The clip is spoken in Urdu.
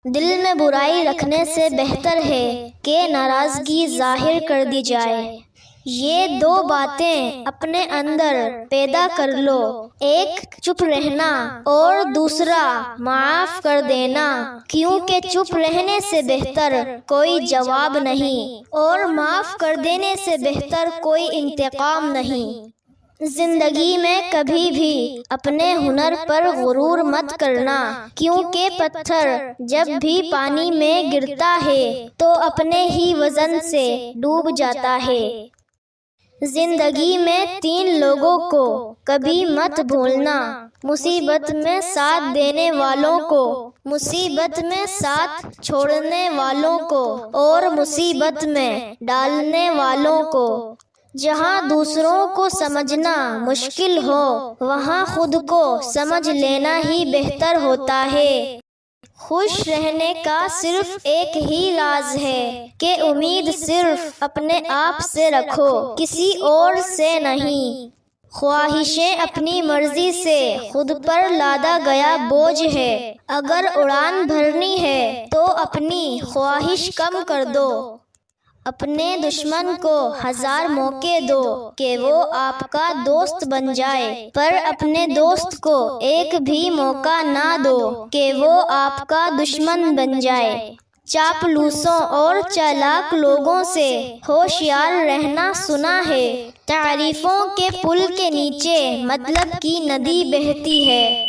دل میں برائی رکھنے سے بہتر ہے کہ ناراضگی ظاہر کر دی جائے۔ یہ دو باتیں اپنے اندر پیدا کر لو، ایک چپ رہنا اور دوسرا معاف کر دینا، کیونکہ چپ رہنے سے بہتر کوئی جواب نہیں اور معاف کر دینے سے بہتر کوئی انتقام نہیں۔ زندگی میں کبھی بھی اپنے ہنر پر غرور مت کرنا، کیونکہ پتھر جب بھی پانی میں گرتا ہے تو اپنے ہی وزن سے ڈوب جاتا ہے۔ زندگی میں 3 لوگوں کو کبھی مت بھولنا، مصیبت میں ساتھ دینے والوں کو، مصیبت میں ساتھ چھوڑنے والوں کو اور مصیبت میں ڈالنے والوں کو۔ جہاں دوسروں کو سمجھنا مشکل ہو وہاں خود کو سمجھ لینا ہی بہتر ہوتا ہے۔ خوش رہنے کا صرف ایک ہی راز ہے کہ امید صرف اپنے آپ سے رکھو، کسی اور سے نہیں۔ خواہشیں اپنی مرضی سے خود پر لادا گیا بوجھ ہے، اگر اڑان بھرنی ہے تو اپنی خواہش کم کر دو۔ اپنے دشمن کو 1000 موقع دو کہ وہ آپ کا دوست بن جائے، پر اپنے دوست کو ایک بھی موقع نہ دو کہ وہ آپ کا دشمن بن جائے۔ چاپلوسوں اور چالاک لوگوں سے ہوشیار رہنا سنا ہے، تعریفوں کے پل کے نیچے مطلب کی ندی بہتی ہے۔